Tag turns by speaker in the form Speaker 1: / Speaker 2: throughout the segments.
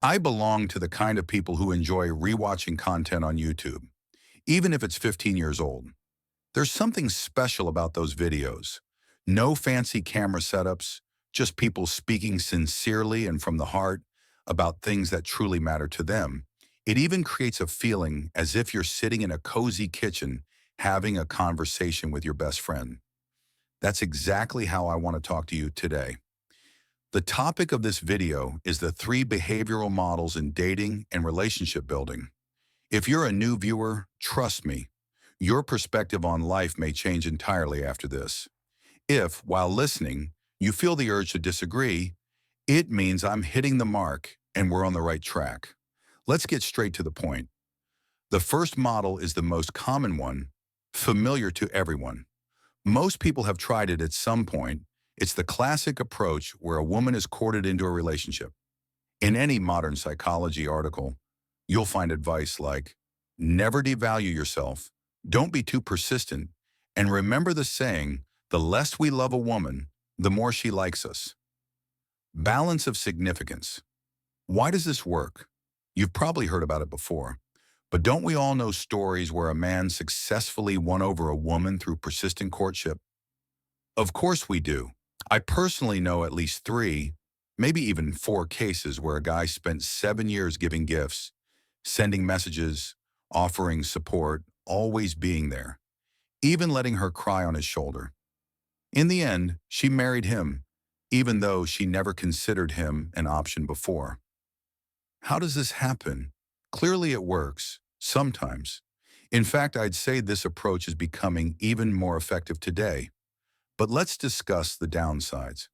Speaker 1: I belong to the kind of people who enjoy rewatching content on YouTube, even if it's 15 years old. There's something special about those videos. No fancy camera setups, just people speaking sincerely and from the heart about things that truly matter to them. It even creates a feeling as if you're sitting in a cozy kitchen having a conversation with your best friend. That's exactly how I want to talk to you today. The topic of this video is the three behavioral models in dating and relationship building. If you're a new viewer, trust me, your perspective on life may change entirely after this. If, while listening, you feel the urge to disagree, it means I'm hitting the mark and we're on the right track. Let's get straight to the point. The first model is the most common one, familiar to everyone. Most people have tried it at some point. It's the classic approach where a woman is courted into a relationship. In any modern psychology article, you'll find advice like, never devalue yourself, don't be too persistent, and remember the saying, the less we love a woman, the more she likes us. Balance of significance. Why does this work? You've probably heard about it before, but don't we all know stories where a man successfully won over a woman through persistent courtship? Of course we do. I personally know at least three, maybe even four cases where a guy spent 7 years giving gifts, sending messages, offering support, always being there, even letting her cry on his shoulder. In the end, she married him, even though she never considered him an option before. How does this happen? Clearly it works, sometimes. In fact, I'd say this approach is becoming even more effective today. But let's discuss the downsides.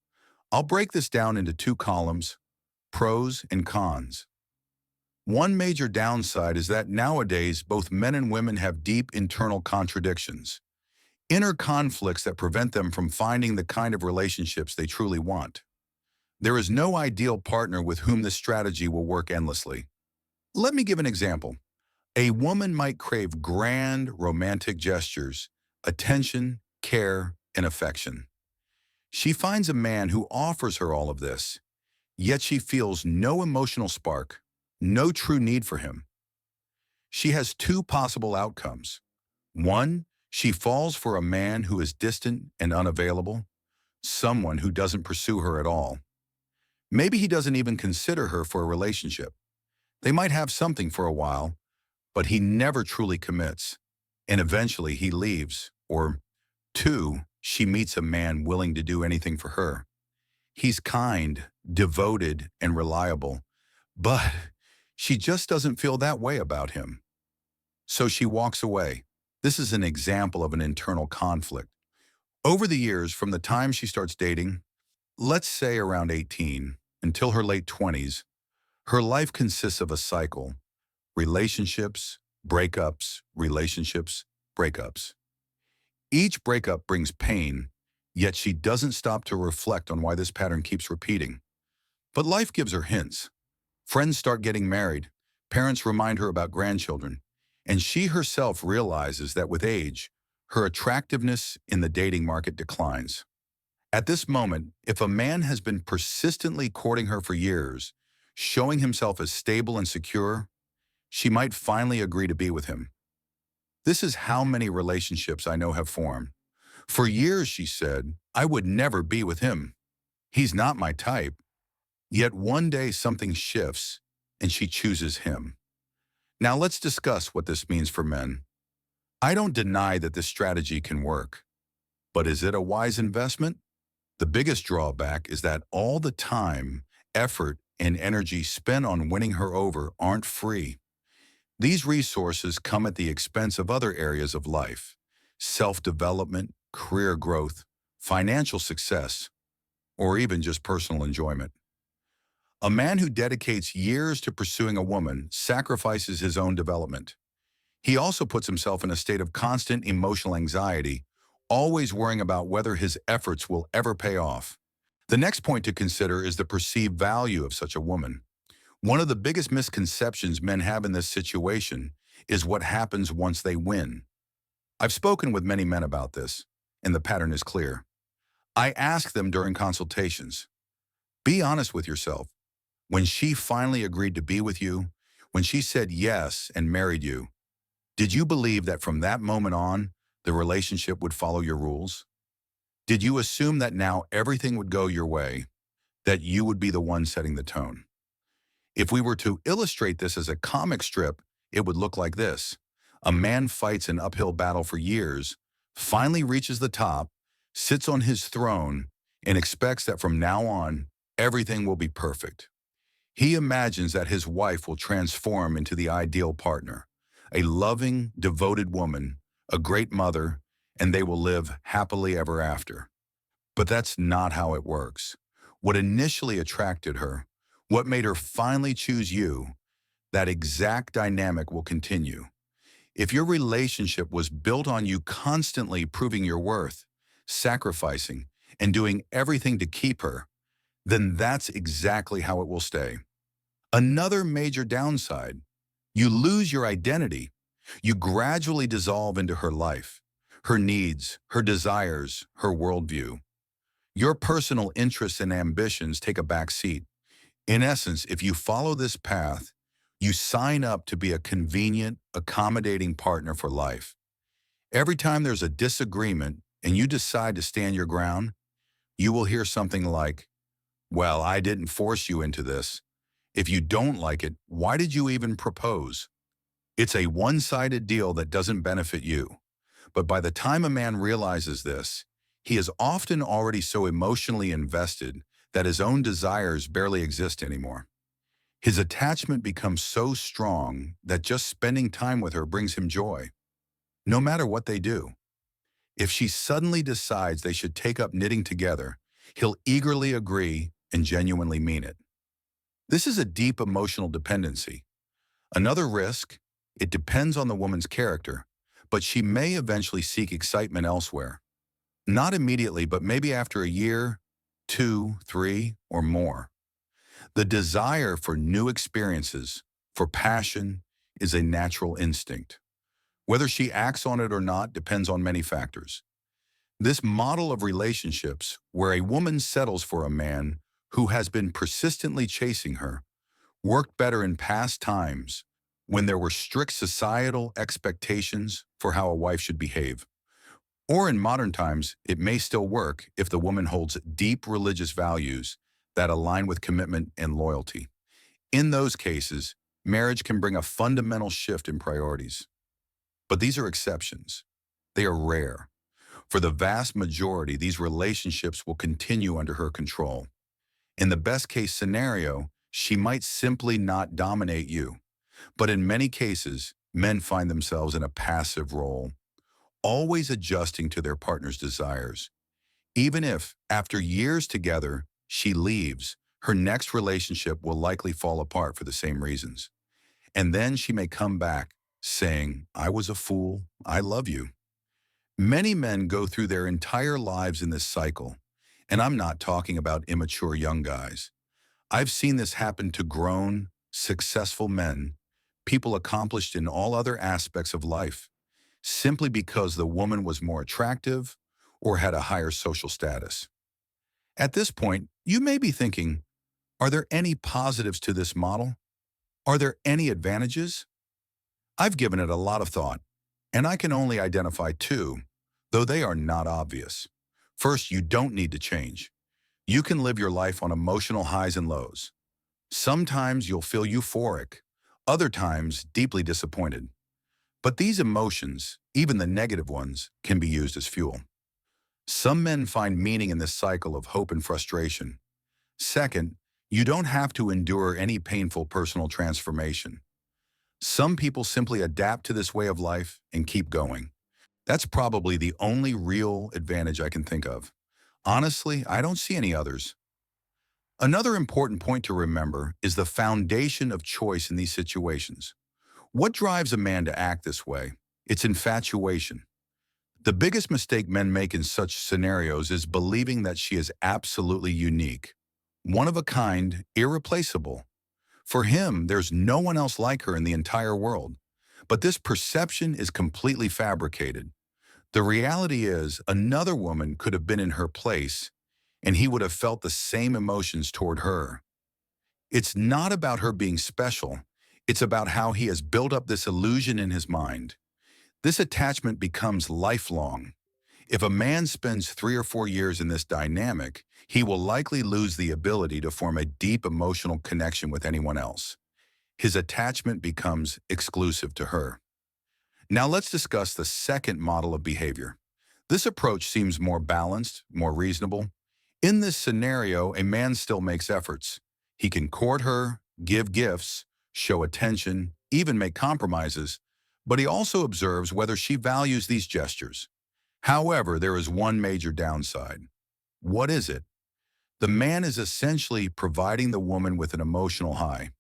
Speaker 1: I'll break this down into two columns, pros and cons. One major downside is that nowadays both men and women have deep internal contradictions, inner conflicts that prevent them from finding the kind of relationships they truly want. There is no ideal partner with whom this strategy will work endlessly. Let me give an example. A woman might crave grand romantic gestures, attention, care, and affection. She finds a man who offers her all of this, yet she feels no emotional spark, no true need for him. She has two possible outcomes. One, she falls for a man who is distant and unavailable, someone who doesn't pursue her at all. Maybe he doesn't even consider her for a relationship. They might have something for a while, but he never truly commits, and eventually he leaves. Or two, she meets a man willing to do anything for her. He's kind, devoted, and reliable, but she just doesn't feel that way about him. So she walks away. This is an example of an internal conflict. Over the years, from the time she starts dating, let's say around 18, until her late 20s, her life consists of a cycle: relationships, breakups, relationships, breakups. Each breakup brings pain, yet she doesn't stop to reflect on why this pattern keeps repeating. But life gives her hints. Friends start getting married, parents remind her about grandchildren, and she herself realizes that with age, her attractiveness in the dating market declines. At this moment, if a man has been persistently courting her for years, showing himself as stable and secure, she might finally agree to be with him. This is how many relationships I know have formed. For years, she said, I would never be with him. He's not my type. Yet one day something shifts and she chooses him. Now let's discuss what this means for men. I don't deny that this strategy can work, but is it a wise investment? The biggest drawback is that all the time, effort, and energy spent on winning her over aren't free. These resources come at the expense of other areas of life: self-development, career growth, financial success, or even just personal enjoyment. A man who dedicates years to pursuing a woman sacrifices his own development. He also puts himself in a state of constant emotional anxiety, always worrying about whether his efforts will ever pay off. The next point to consider is the perceived value of such a woman. One of the biggest misconceptions men have in this situation is what happens once they win. I've spoken with many men about this, and the pattern is clear. I ask them during consultations, be honest with yourself. When she finally agreed to be with you, when she said yes and married you, did you believe that from that moment on, the relationship would follow your rules? Did you assume that now everything would go your way, that you would be the one setting the tone? If we were to illustrate this as a comic strip, it would look like this. A man fights an uphill battle for years, finally reaches the top, sits on his throne, and expects that from now on, everything will be perfect. He imagines that his wife will transform into the ideal partner, a loving, devoted woman, a great mother, and they will live happily ever after. But that's not how it works. What initially attracted her, what made her finally choose you, that exact dynamic will continue. If your relationship was built on you constantly proving your worth, sacrificing, and doing everything to keep her, then that's exactly how it will stay. Another major downside, you lose your identity. You gradually dissolve into her life, her needs, her desires, her worldview. Your personal interests and ambitions take a back seat. In essence, if you follow this path, you sign up to be a convenient, accommodating partner for life. Every time there's a disagreement and you decide to stand your ground, you will hear something like, "Well, I didn't force you into this. If you don't like it, why did you even propose?" It's a one-sided deal that doesn't benefit you. But by the time a man realizes this, he is often already so emotionally invested that his own desires barely exist anymore. His attachment becomes so strong that just spending time with her brings him joy, no matter what they do. If she suddenly decides they should take up knitting together, he'll eagerly agree and genuinely mean it. This is a deep emotional dependency. Another risk, it depends on the woman's character, but she may eventually seek excitement elsewhere. Not immediately, but maybe after a year, two, three, or more. The desire for new experiences, for passion, is a natural instinct. Whether she acts on it or not depends on many factors. This model of relationships, where a woman settles for a man who has been persistently chasing her, worked better in past times when there were strict societal expectations for how a wife should behave. Or in modern times, it may still work if the woman holds deep religious values that align with commitment and loyalty. In those cases, marriage can bring a fundamental shift in priorities. But these are exceptions. They are rare. For the vast majority, these relationships will continue under her control. In the best case scenario, she might simply not dominate you. But in many cases, men find themselves in a passive role, always adjusting to their partner's desires. Even if, after years together, she leaves, her next relationship will likely fall apart for the same reasons. And then she may come back, saying, "I was a fool, I love you." Many men go through their entire lives in this cycle, and I'm not talking about immature young guys. I've seen this happen to grown, successful men, people accomplished in all other aspects of life, simply because the woman was more attractive or had a higher social status. At this point, you may be thinking, are there any positives to this model? Are there any advantages? I've given it a lot of thought, and I can only identify two, though they are not obvious. First, you don't need to change. You can live your life on emotional highs and lows. Sometimes you'll feel euphoric, other times deeply disappointed. But these emotions, even the negative ones, can be used as fuel. Some men find meaning in this cycle of hope and frustration. Second, you don't have to endure any painful personal transformation. Some people simply adapt to this way of life and keep going. That's probably the only real advantage I can think of. Honestly, I don't see any others. Another important point to remember is the foundation of choice in these situations. What drives a man to act this way? It's infatuation. The biggest mistake men make in such scenarios is believing that she is absolutely unique, one of a kind, irreplaceable. For him, there's no one else like her in the entire world. But this perception is completely fabricated. The reality is, another woman could have been in her place, and he would have felt the same emotions toward her. It's not about her being special. It's about how he has built up this illusion in his mind. This attachment becomes lifelong. If a man spends 3 or 4 years in this dynamic, he will likely lose the ability to form a deep emotional connection with anyone else. His attachment becomes exclusive to her. Now let's discuss the second model of behavior. This approach seems more balanced, more reasonable. In this scenario, a man still makes efforts. He can court her, give gifts, show attention, even make compromises, but he also observes whether she values these gestures. However, there is one major downside. What is it? The man is essentially providing the woman with an emotional high.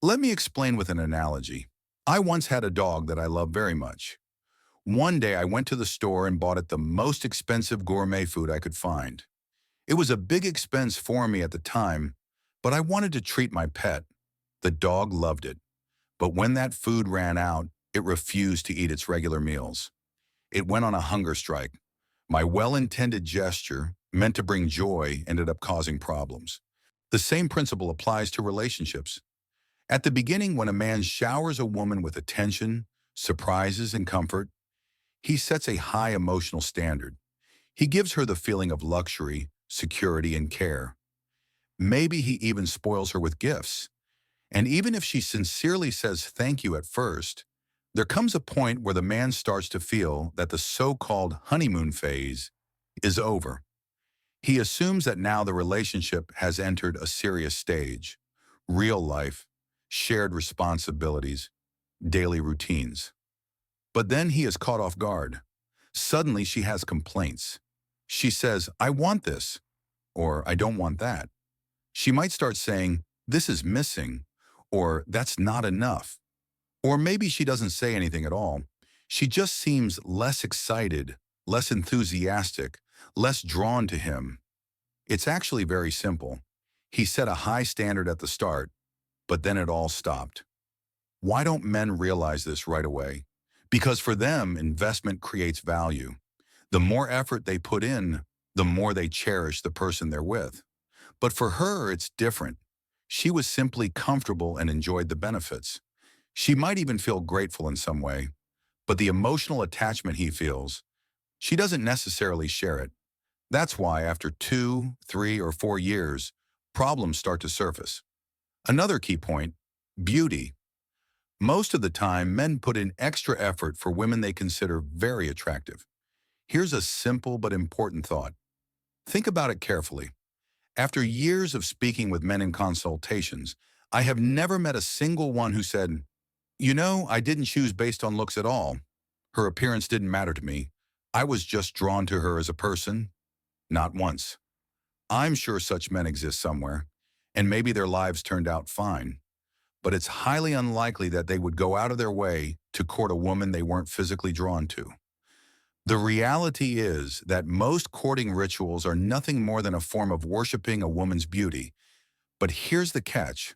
Speaker 1: Let me explain with an analogy. I once had a dog that I loved very much. One day I went to the store and bought it the most expensive gourmet food I could find. It was a big expense for me at the time, but I wanted to treat my pet. The dog loved it. But when that food ran out, it refused to eat its regular meals. It went on a hunger strike. My well-intended gesture, meant to bring joy, ended up causing problems. The same principle applies to relationships. At the beginning, when a man showers a woman with attention, surprises, and comfort, he sets a high emotional standard. He gives her the feeling of luxury, security, and care. Maybe he even spoils her with gifts. And even if she sincerely says thank you at first, there comes a point where the man starts to feel that the so-called honeymoon phase is over. He assumes that now the relationship has entered a serious stage, real life, shared responsibilities, daily routines. But then he is caught off guard. Suddenly she has complaints. She says, I want this, or I don't want that. She might start saying, this is missing, or that's not enough. Or maybe she doesn't say anything at all. She just seems less excited, less enthusiastic, less drawn to him. It's actually very simple. He set a high standard at the start, but then it all stopped. Why don't men realize this right away? Because for them, investment creates value. The more effort they put in, the more they cherish the person they're with. But for her, it's different. She was simply comfortable and enjoyed the benefits. She might even feel grateful in some way, but the emotional attachment he feels, she doesn't necessarily share it. That's why after 2, 3, or 4 years, problems start to surface. Another key point, beauty. Most of the time, men put in extra effort for women they consider very attractive. Here's a simple but important thought. Think about it carefully. After years of speaking with men in consultations, I have never met a single one who said, you know, I didn't choose based on looks at all. Her appearance didn't matter to me. I was just drawn to her as a person. Not once. I'm sure such men exist somewhere, and maybe their lives turned out fine. But it's highly unlikely that they would go out of their way to court a woman they weren't physically drawn to. The reality is that most courting rituals are nothing more than a form of worshiping a woman's beauty. But here's the catch.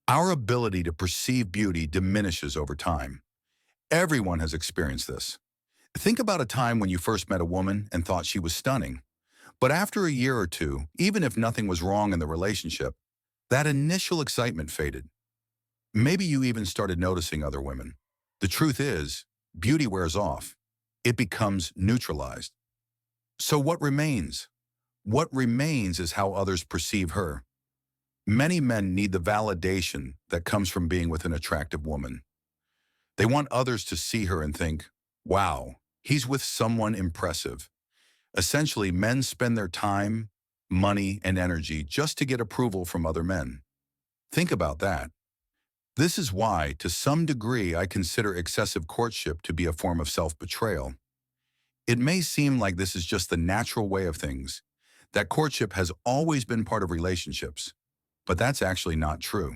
Speaker 1: Our ability to perceive beauty diminishes over time. Everyone has experienced this. Think about a time when you first met a woman and thought she was stunning. But after a year or two, even if nothing was wrong in the relationship, that initial excitement faded. Maybe you even started noticing other women. The truth is, beauty wears off. It becomes neutralized. So what remains? What remains is how others perceive her. Many men need the validation that comes from being with an attractive woman. They want others to see her and think, wow, he's with someone impressive. Essentially, men spend their time, money, and energy just to get approval from other men. Think about that. This is why, to some degree, I consider excessive courtship to be a form of self-betrayal. It may seem like this is just the natural way of things, that courtship has always been part of relationships, but that's actually not true.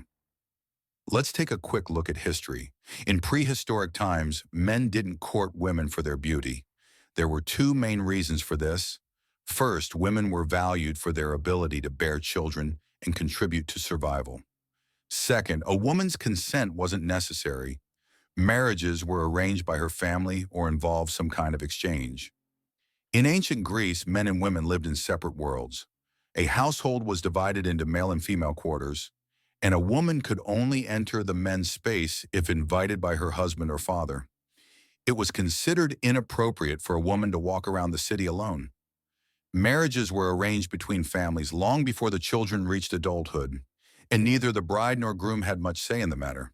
Speaker 1: Let's take a quick look at history. In prehistoric times, men didn't court women for their beauty. There were two main reasons for this. First, women were valued for their ability to bear children and contribute to survival. Second, a woman's consent wasn't necessary. Marriages were arranged by her family or involved some kind of exchange. In ancient Greece, men and women lived in separate worlds. A household was divided into male and female quarters. and a woman could only enter the men's space if invited by her husband or father. It was considered inappropriate for a woman to walk around the city alone. Marriages were arranged between families long before the children reached adulthood, and neither the bride nor groom had much say in the matter.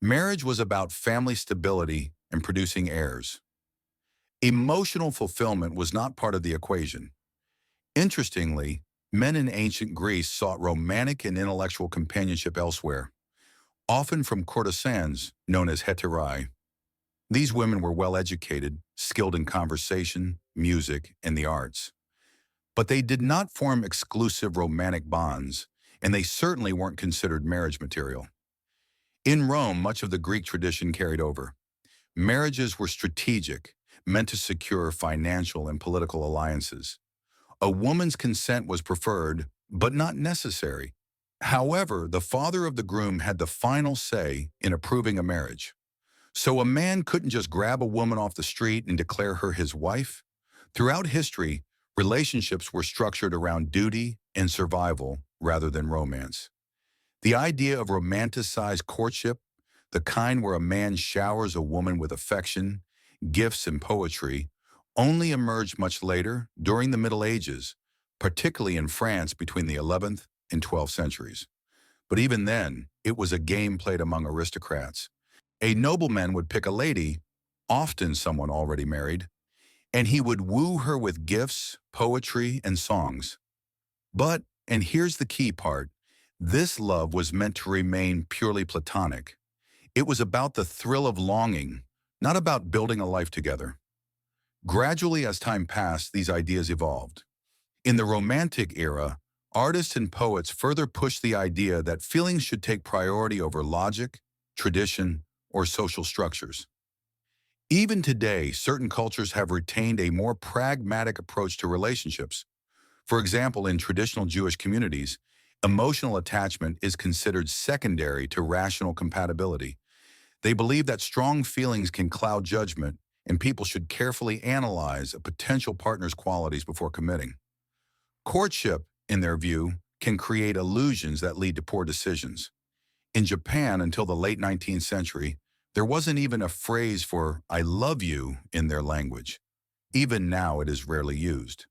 Speaker 1: Marriage was about family stability and producing heirs. Emotional fulfillment was not part of the equation. Interestingly, men in ancient Greece sought romantic and intellectual companionship elsewhere, often from courtesans known as hetairai. These women were well educated, skilled in conversation, music, and the arts. But they did not form exclusive romantic bonds, and they certainly weren't considered marriage material. In Rome, much of the Greek tradition carried over. Marriages were strategic, meant to secure financial and political alliances. A woman's consent was preferred, but not necessary. However, the father of the groom had the final say in approving a marriage. So a man couldn't just grab a woman off the street and declare her his wife. Throughout history, relationships were structured around duty and survival rather than romance. The idea of romanticized courtship, the kind where a man showers a woman with affection, gifts, and poetry, only emerged much later, during the Middle Ages, particularly in France between the 11th and 12th centuries. But even then, it was a game played among aristocrats. A nobleman would pick a lady, often someone already married, and he would woo her with gifts, poetry, and songs. But, and here's the key part, this love was meant to remain purely platonic. It was about the thrill of longing, not about building a life together. Gradually, as time passed, these ideas evolved. In the Romantic era, artists and poets further pushed the idea that feelings should take priority over logic, tradition, or social structures. Even today, certain cultures have retained a more pragmatic approach to relationships. For example, in traditional Jewish communities, emotional attachment is considered secondary to rational compatibility. They believe that strong feelings can cloud judgment, and people should carefully analyze a potential partner's qualities before committing. Courtship, in their view, can create illusions that lead to poor decisions. In Japan, until the late 19th century, there wasn't even a phrase for "I love you" in their language. Even now, it is rarely used.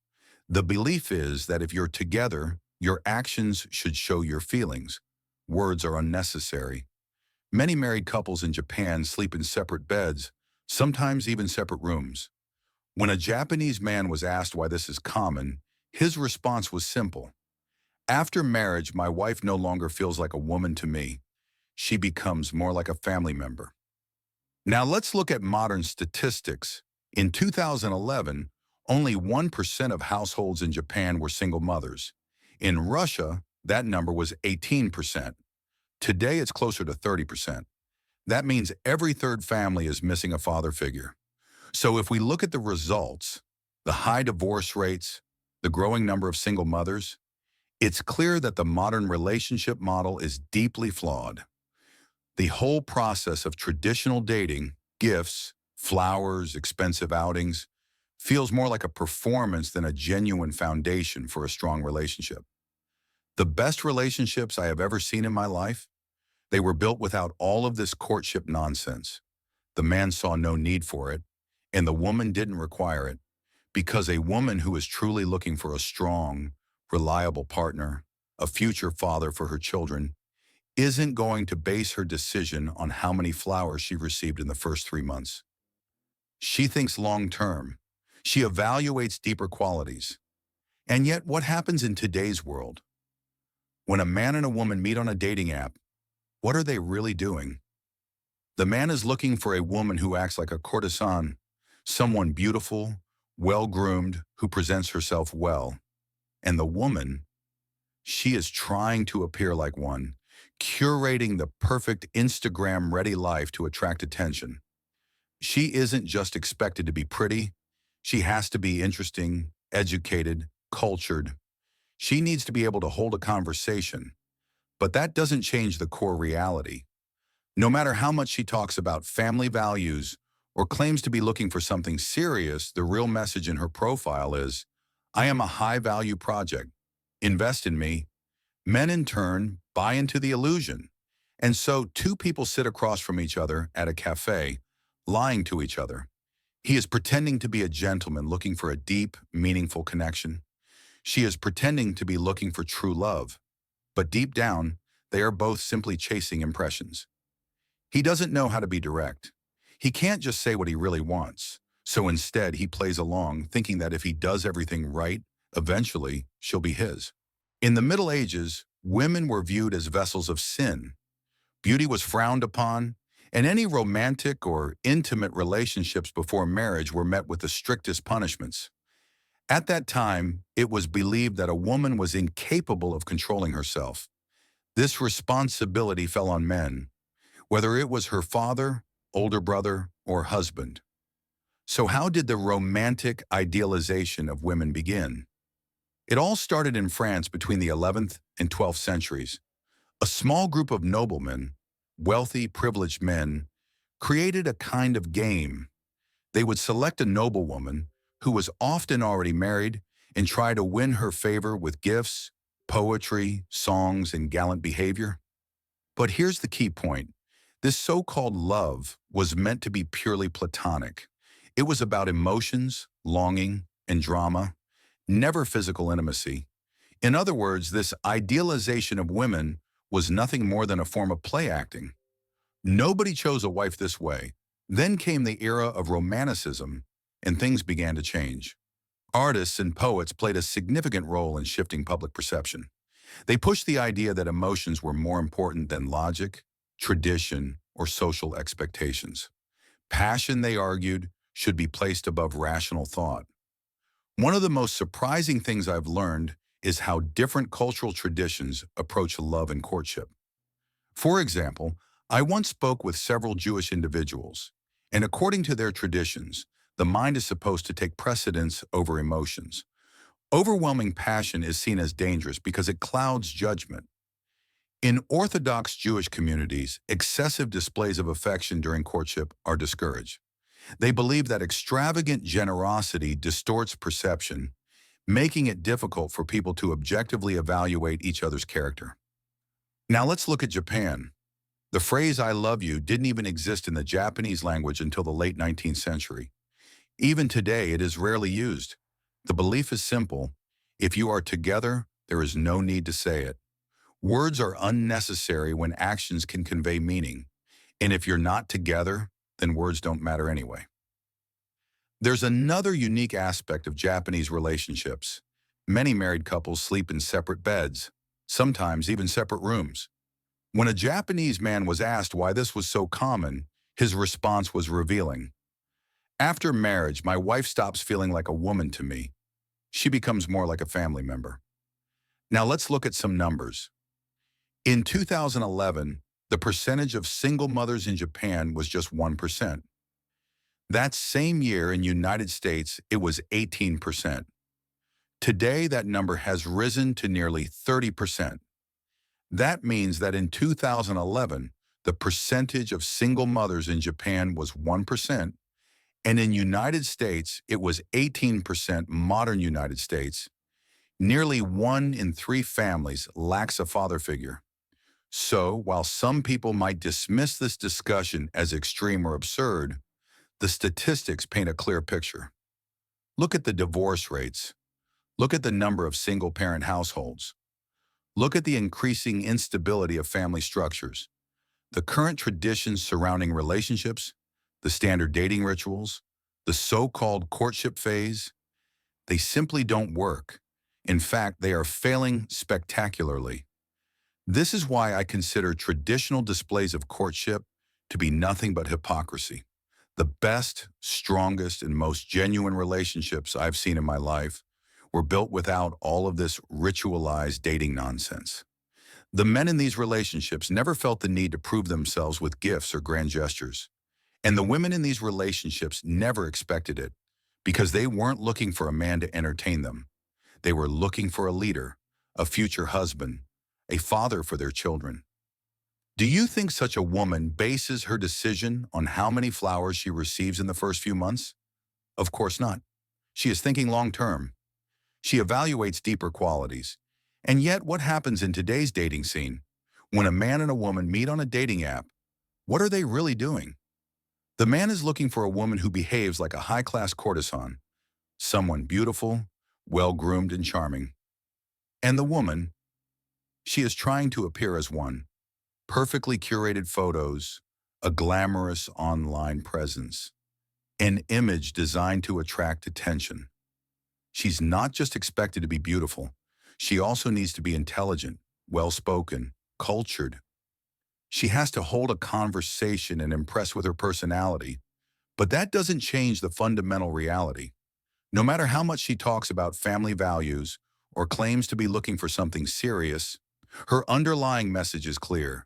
Speaker 1: The belief is that if you're together, your actions should show your feelings. Words are unnecessary. Many married couples in Japan sleep in separate beds, sometimes even separate rooms. When a Japanese man was asked why this is common, his response was simple. "After marriage, my wife no longer feels like a woman to me. She becomes more like a family member." Now let's look at modern statistics. In 2011, only 1% of households in Japan were single mothers. In Russia, that number was 18%. Today, it's closer to 30%. That means every third family is missing a father figure. So if we look at the results, the high divorce rates, the growing number of single mothers, it's clear that the modern relationship model is deeply flawed. The whole process of traditional dating, gifts, flowers, expensive outings, feels more like a performance than a genuine foundation for a strong relationship. The best relationships I have ever seen in my life, they were built without all of this courtship nonsense. The man saw no need for it, and the woman didn't require it, because a woman who is truly looking for a strong, reliable partner, a future father for her children, isn't going to base her decision on how many flowers she received in the first 3 months. She thinks long-term. She evaluates deeper qualities. And yet, what happens in today's world? When a man and a woman meet on a dating app, what are they really doing? The man is looking for a woman who acts like a courtesan, someone beautiful, well-groomed, who presents herself well. And the woman, she is trying to appear like one, curating the perfect Instagram-ready life to attract attention. She isn't just expected to be pretty. She has to be interesting, educated, cultured. She needs to be able to hold a conversation. But that doesn't change the core reality. No matter how much she talks about family values or claims to be looking for something serious, the real message in her profile is, "I am a high-value project. Invest in me." Men, in turn, buy into the illusion. And so two people sit across from each other at a cafe, lying to each other. He is pretending to be a gentleman looking for a deep, meaningful connection. She is pretending to be looking for true love. But deep down, they are both simply chasing impressions. He doesn't know how to be direct. He can't just say what he really wants. So instead, he plays along, thinking that if he does everything right, eventually she'll be his. In the Middle Ages, women were viewed as vessels of sin. Beauty was frowned upon, and any romantic or intimate relationships before marriage were met with the strictest punishments. At that time, it was believed that a woman was incapable of controlling herself. This responsibility fell on men, whether it was her father, older brother, or husband. So how did the romantic idealization of women begin? It all started in France between the 11th and 12th centuries. A small group of noblemen, wealthy, privileged men, created a kind of game. They would select a noblewoman who was often already married and try to win her favor with gifts, poetry, songs, and gallant behavior. But here's the key point. This so-called love was meant to be purely platonic. It was about emotions, longing, and drama, never physical intimacy. In other words, this idealization of women was nothing more than a form of play acting. Nobody chose a wife this way. Then came the era of Romanticism, and things began to change. Artists and poets played a significant role in shifting public perception. They pushed the idea that emotions were more important than logic, tradition, or social expectations. Passion, they argued, should be placed above rational thought. One of the most surprising things I've learned is how different cultural traditions approach love and courtship. For example, I once spoke with several Jewish individuals, and according to their traditions, the mind is supposed to take precedence over emotions. Overwhelming passion is seen as dangerous because it clouds judgment. In Orthodox Jewish communities, excessive displays of affection during courtship are discouraged. They believe that extravagant generosity distorts perception, making it difficult for people to objectively evaluate each other's character. Now let's look at Japan. The phrase "I love you" didn't even exist in the Japanese language until the late 19th century. Even today, it is rarely used. The belief is simple. If you are together, there is no need to say it. Words are unnecessary when actions can convey meaning. And if you're not together, then words don't matter anyway. There's another unique aspect of Japanese relationships. Many married couples sleep in separate beds, sometimes even separate rooms. When a Japanese man was asked why this was so common, his response was revealing. "After marriage, my wife stops feeling like a woman to me. She becomes more like a family member." Now let's look at some numbers. In 2011, the percentage of single mothers in Japan was just 1%. That same year in the United States, it was 18%. Today, that number has risen to nearly 30%. That means that in 2011, the percentage of single mothers in Japan was 1%, and in the United States, it was 18% modern United States. Nearly 1 in 3 families lacks a father figure. So, while some people might dismiss this discussion as extreme or absurd, the statistics paint a clear picture. Look at the divorce rates. Look at the number of single-parent households. Look at the increasing instability of family structures. The current traditions surrounding relationships, the standard dating rituals, the so-called courtship phase, they simply don't work. In fact, they are failing spectacularly. This is why I consider traditional displays of courtship to be nothing but hypocrisy. The best, strongest, and most genuine relationships I've seen in my life were built without all of this ritualized dating nonsense. The men in these relationships never felt the need to prove themselves with gifts or grand gestures. And the women in these relationships never expected it because they weren't looking for a man to entertain them. They were looking for a leader, a future husband, a father for their children. Do you think such a woman bases her decision on how many flowers she receives in the first few months? Of course not. She is thinking long-term. She evaluates deeper qualities. And yet, what happens in today's dating scene? When a man and a woman meet on a dating app, what are they really doing? The man is looking for a woman who behaves like a high-class courtesan, someone beautiful, well-groomed, and charming. And the woman, she is trying to appear as one, perfectly curated photos, a glamorous online presence, an image designed to attract attention. She's not just expected to be beautiful. She also needs to be intelligent, well-spoken, cultured. She has to hold a conversation and impress with her personality. But that doesn't change the fundamental reality. No matter how much she talks about family values or claims to be looking for something serious, her underlying message is clear.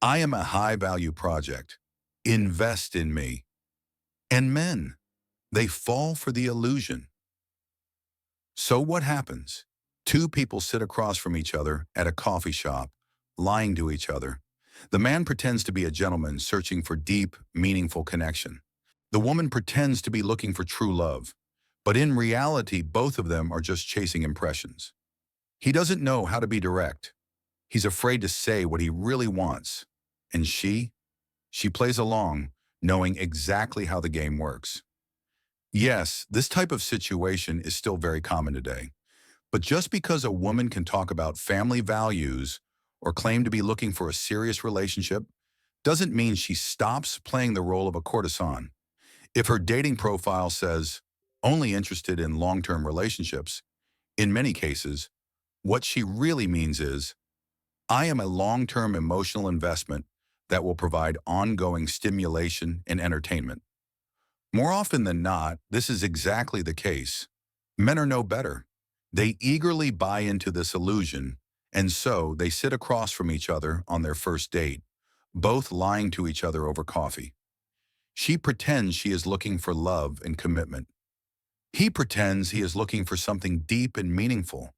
Speaker 1: I am a high-value project. Invest in me. And men, they fall for the illusion. So what happens? Two people sit across from each other at a coffee shop, lying to each other. The man pretends to be a gentleman searching for deep, meaningful connection. The woman pretends to be looking for true love. But in reality, both of them are just chasing impressions. He doesn't know how to be direct. He's afraid to say what he really wants. And she plays along, knowing exactly how the game works. Yes, this type of situation is still very common today. But just because a woman can talk about family values or claim to be looking for a serious relationship doesn't mean she stops playing the role of a courtesan. If her dating profile says, only interested in long-term relationships, in many cases, what she really means is, I am a long-term emotional investment that will provide ongoing stimulation and entertainment. More often than not, this is exactly the case. Men are no better. They eagerly buy into this illusion, and so they sit across from each other on their first date, both lying to each other over coffee. She pretends she is looking for love and commitment. He pretends he is looking for something deep and meaningful.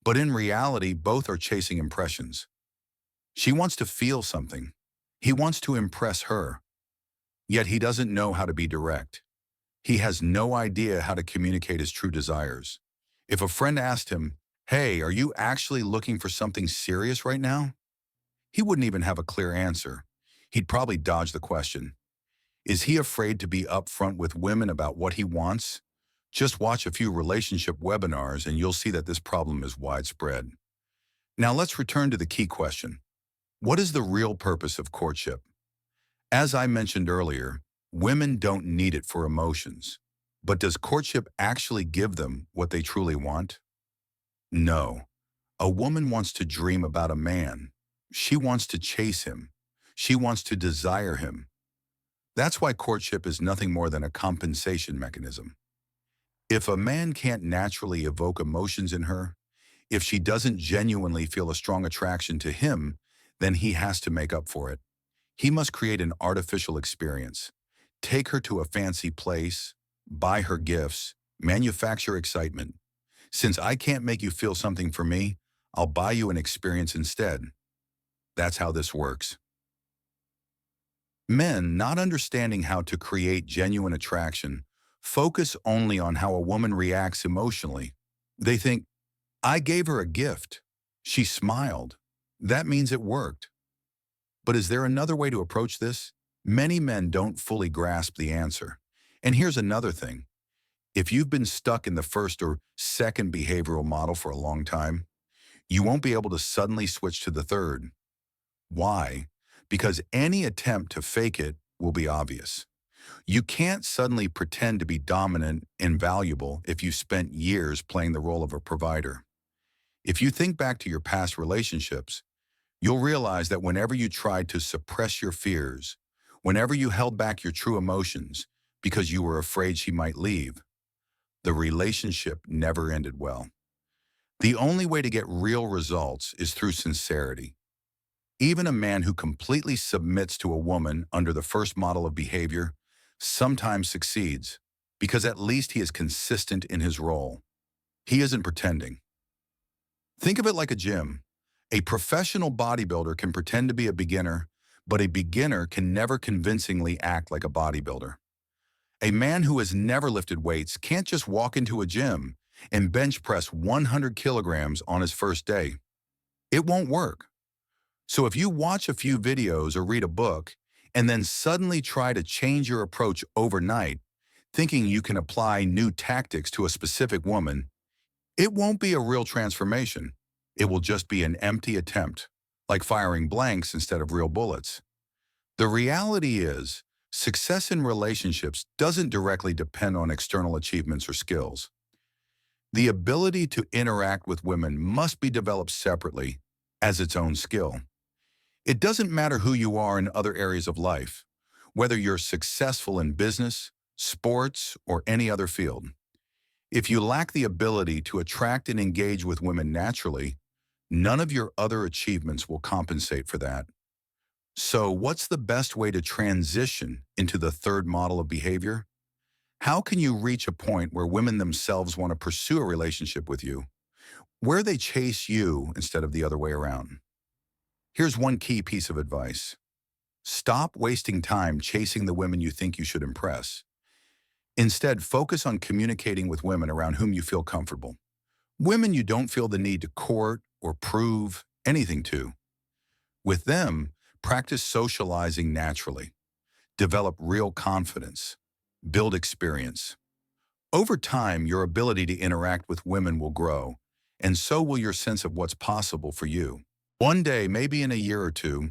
Speaker 1: But in reality, both are chasing impressions. She wants to feel something. He wants to impress her. Yet he doesn't know how to be direct. He has no idea how to communicate his true desires. If a friend asked him, hey, are you actually looking for something serious right now? He wouldn't even have a clear answer. He'd probably dodge the question. Is he afraid to be upfront with women about what he wants? Just watch a few relationship webinars and you'll see that this problem is widespread. Now let's return to the key question. What is the real purpose of courtship? As I mentioned earlier, women don't need it for emotions. But does courtship actually give them what they truly want? No. A woman wants to dream about a man. She wants to chase him. She wants to desire him. That's why courtship is nothing more than a compensation mechanism. If a man can't naturally evoke emotions in her, if she doesn't genuinely feel a strong attraction to him, then he has to make up for it. He must create an artificial experience. Take her to a fancy place, buy her gifts, manufacture excitement. Since I can't make you feel something for me, I'll buy you an experience instead. That's how this works. Men, not understanding how to create genuine attraction, focus only on how a woman reacts emotionally. They think, I gave her a gift. She smiled. That means it worked. But is there another way to approach this? Many men don't fully grasp the answer. And here's another thing. If you've been stuck in the first or second behavioral model for a long time, you won't be able to suddenly switch to the third. Why? Because any attempt to fake it will be obvious. You can't suddenly pretend to be dominant and valuable if you spent years playing the role of a provider. If you think back to your past relationships, you'll realize that whenever you tried to suppress your fears, whenever you held back your true emotions because you were afraid she might leave, the relationship never ended well. The only way to get real results is through sincerity. Even a man who completely submits to a woman under the first model of behavior sometimes succeeds because at least he is consistent in his role. He isn't pretending. Think of it like a gym. A professional bodybuilder can pretend to be a beginner, but a beginner can never convincingly act like a bodybuilder. A man who has never lifted weights can't just walk into a gym and bench press 100 kilograms on his first day. It won't work. So if you watch a few videos or read a book and then suddenly try to change your approach overnight, thinking you can apply new tactics to a specific woman, it won't be a real transformation. It will just be an empty attempt, like firing blanks instead of real bullets. The reality is, success in relationships doesn't directly depend on external achievements or skills. The ability to interact with women must be developed separately as its own skill. It doesn't matter who you are in other areas of life, whether you're successful in business, sports, or any other field. If you lack the ability to attract and engage with women naturally, none of your other achievements will compensate for that. So, what's the best way to transition into the third model of behavior? How can you reach a point where women themselves want to pursue a relationship with you, where they chase you instead of the other way around? Here's one key piece of advice. Stop wasting time chasing the women you think you should impress. Instead, focus on communicating with women around whom you feel comfortable. Women you don't feel the need to court or prove anything to. With them, practice socializing naturally. Develop real confidence. Build experience. Over time, your ability to interact with women will grow, and so will your sense of what's possible for you. One day, maybe in a year or two,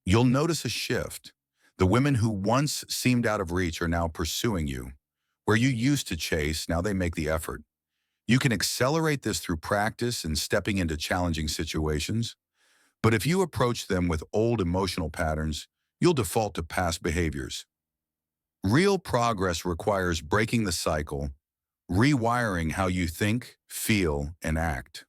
Speaker 1: you'll notice a shift. The women who once seemed out of reach are now pursuing you. Where you used to chase, now they make the effort. You can accelerate this through practice and stepping into challenging situations. But if you approach them with old emotional patterns, you'll default to past behaviors. Real progress requires breaking the cycle, rewiring how you think, feel, and act.